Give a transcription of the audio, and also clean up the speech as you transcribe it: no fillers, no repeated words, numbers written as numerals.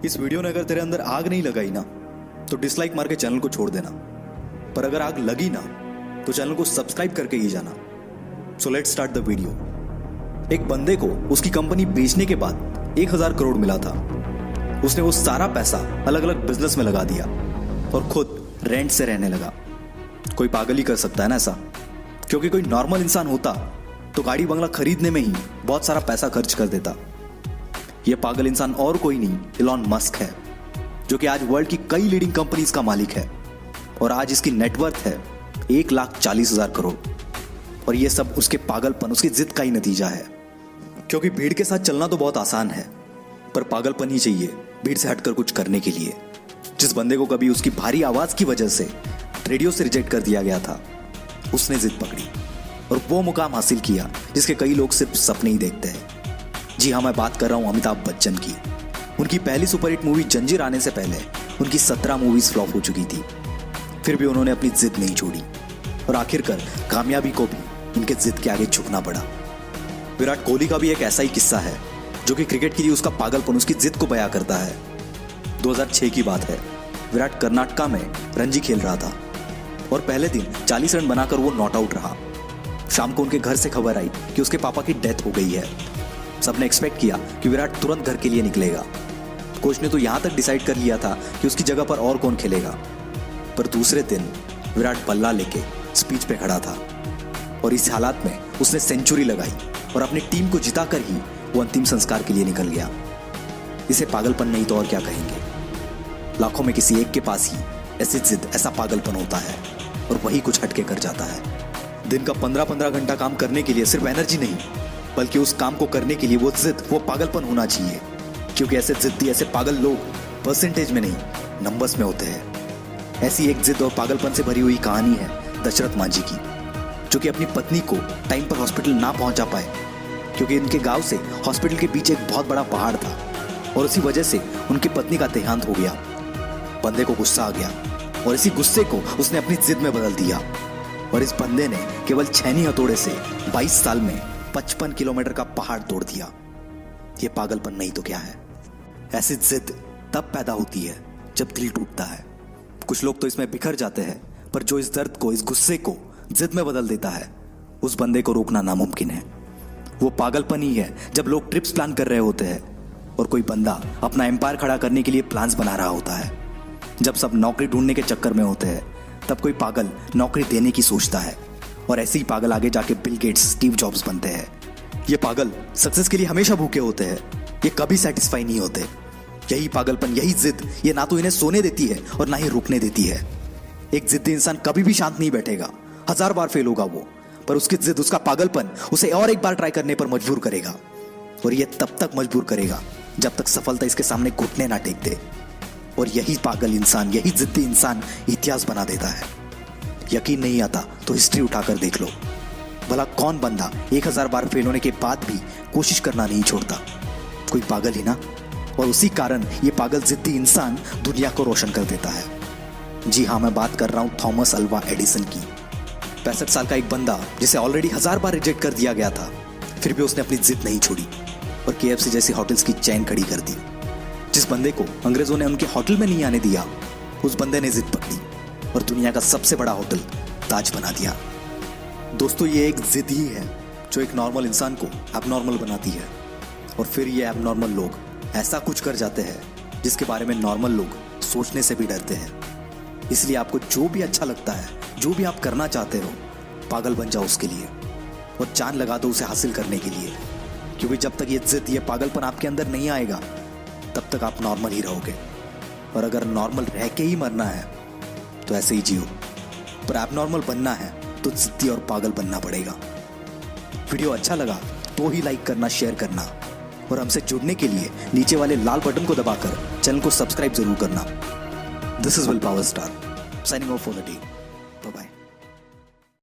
इस वीडियो ने अगर तेरे अंदर आग नहीं लगाई ना तो डिसलाइक मार के चैनल को छोड़ देना, पर अगर आग लगी ना तो चैनल को सब्सक्राइब करके ही जाना। So let's start the video. एक बंदे को उसकी कंपनी बेचने के बाद 1000 करोड़ मिला था। उसने वो सारा पैसा अलग अलग बिजनेस में लगा दिया और खुद रेंट से रहने लगा। कोई पागल ही कर सकता है ना ऐसा, क्योंकि कोई नॉर्मल इंसान होता तो गाड़ी बंगला खरीदने में ही बहुत सारा पैसा खर्च कर देता। यह पागल इंसान और कोई नहीं, इलॉन मस्क है, जो कि आज वर्ल्ड की कई लीडिंग कंपनीज का मालिक है और आज इसकी नेटवर्थ है 1,40,000 करोड़। और यह सब उसके पागलपन, उसकी जिद का ही नतीजा है। क्योंकि भीड़ के साथ चलना तो बहुत आसान है, पर पागलपन ही चाहिए भीड़ से हटकर कुछ करने के लिए। जिस बंदे को कभी उसकी भारी आवाज की वजह से रेडियो से रिजेक्ट कर दिया गया था, उसने जिद पकड़ी और वो मुकाम हासिल किया जिसके कई लोग सिर्फ सपने ही देखते हैं। जी हाँ, मैं बात कर रहा हूं अमिताभ बच्चन की। उनकी पहली सुपरहिट मूवी जंजीर आने से पहले उनकी 17 मूवीज फ्लॉप हो चुकी थी, फिर भी उन्होंने अपनी जिद नहीं छोड़ी और आखिरकार कामयाबी को भी उनके जिद के आगे झुकना पड़ा। विराट कोहली का भी एक ऐसा ही किस्सा है, जो कि क्रिकेट के लिए उसका पागलपन, उसकी जिद को बयां करता है। 2006 की बात है। विराट कर्नाटका में रणजी खेल रहा था और पहले दिन 40 रन बनाकर वो नॉट आउट रहा। शाम को उनके घर से खबर आई कि उसके पापा की डेथ हो गई है। सबने एक्सपेक्ट किया कि विराट तुरंत घर के लिए निकलेगा। कोच ने तो यहां तक डिसाइड कर लिया था कि उसकी जगह पर और कौन खेलेगा, पर दूसरे दिन विराट बल्ला लेके स्पीच पे खड़ा था और इस हालात में उसने सेंचुरी लगाई और अपनी टीम को जिताकर ही वो अंतिम संस्कार के लिए निकल गया। इसे पागलपन नहीं तो और क्या कहेंगे। लाखों में किसी एक के पास ही ऐसी जिद, ऐसा पागलपन होता है और वही कुछ हटके कर जाता है। दिन का 15-15 घंटा काम करने के लिए सिर्फ एनर्जी नहीं, बल्कि उस काम को करने के लिए वो जिद, वो पागलपन होना चाहिए। क्योंकि ऐसे जिद्दी, ऐसे पागल लोग परसेंटेज में नहीं, नंबर्स में होते हैं। ऐसी एक जिद और पागलपन से भरी हुई कहानी है दशरथ मांझी की, जो कि अपनी पत्नी को टाइम पर हॉस्पिटल ना पहुंचा पाए, क्योंकि इनके गांव से हॉस्पिटल के पीछे एक बहुत बड़ा पहाड़ था और उसी वजह से उनकी पत्नी का देहांत हो गया। बंदे को गुस्सा आ गया और इसी गुस्से को उसने अपनी जिद में बदल दिया और इस बंदे ने केवल छेनी हथौड़े से 22 साल में 55 किलोमीटर का पहाड़ तोड़ दिया। यह पागलपन नहीं तो क्या है। ऐसी जिद तब पैदा होती है जब दिल टूटता है। कुछ लोग तो इसमें बिखर जाते हैं, पर जो इस दर्द को, इस गुस्से को जिद में बदल देता है, उस बंदे को रोकना नामुमकिन है। वो पागलपन ही है जब लोग ट्रिप्स प्लान कर रहे होते हैं और कोई बंदा अपना एम्पायर खड़ा करने के लिए प्लान्स बना रहा होता है। जब सब नौकरी ढूंढने के चक्कर में होते हैं, तब कोई पागल नौकरी देने की सोचता है और ऐसे ही पागल आगे जाके बिल गेट्स, स्टीव जॉब्स बनते हैं। ये पागल सक्सेस के लिए हमेशा भूखे होते हैं, ये कभी सेटिस्फाई नहीं होते। यही पागलपन, यही जिद, ये ना तो इन्हें सोने देती है और ना ही रुकने देती है। एक जिद्दी इंसान कभी भी शांत नहीं बैठेगा, 1000 बार फेल होगा वो, पर उसकी जिद, उसका पागलपन उसे और एक बार ट्राई करने पर मजबूर करेगा। और ये तब तक मजबूर करेगा जब तक सफलता इसके सामने घुटने ना टेक दे। और यही पागल इंसान, यही जिद्दी इंसान इतिहास बना देता है। यकीन नहीं आता तो हिस्ट्री उठाकर देख लो, भला कौन बंदा 1000 बार फेल होने के बाद भी कोशिश करना नहीं छोड़ता। कोई पागल ही ना। और उसी कारण ये पागल जिद्दी इंसान दुनिया को रोशन कर देता है। जी हाँ, मैं बात कर रहा हूं थॉमस अल्वा एडिसन की। 65 साल का एक बंदा जिसे ऑलरेडी 1000 बार रिजेक्ट कर दिया गया था, फिर भी उसने अपनी जिद नहीं छोड़ी और KFC जैसी होटल्स की चेन खड़ी कर दी। जिस बंदे को अंग्रेजों ने उनके होटल में नहीं आने दिया, उस बंदे ने जिद पकड़ी और दुनिया का सबसे बड़ा होटल ताज बना दिया। दोस्तों, ये एक जिद ही है जो एक नॉर्मल इंसान को एबनॉर्मल बनाती है और फिर ये एबनॉर्मल लोग ऐसा कुछ कर जाते हैं जिसके बारे में नॉर्मल लोग सोचने से भी डरते हैं। इसलिए आपको जो भी अच्छा लगता है, जो भी आप करना चाहते हो, पागल बन जाओ उसके लिए और जान लगा दो उसे हासिल करने के लिए। क्योंकि जब तक ये जिद, ये पागलपन आपके अंदर नहीं आएगा, तब तक आप नॉर्मल ही रहोगे। और अगर नॉर्मल रह के ही मरना है तो ऐसे ही जियो, पर एबनॉर्मल बनना है तो जिद्दी और पागल बनना पड़ेगा। वीडियो अच्छा लगा तो ही लाइक करना, शेयर करना और हमसे जुड़ने के लिए नीचे वाले लाल बटन को दबाकर चैनल को सब्सक्राइब जरूर करना। This is will power star signing off for the day.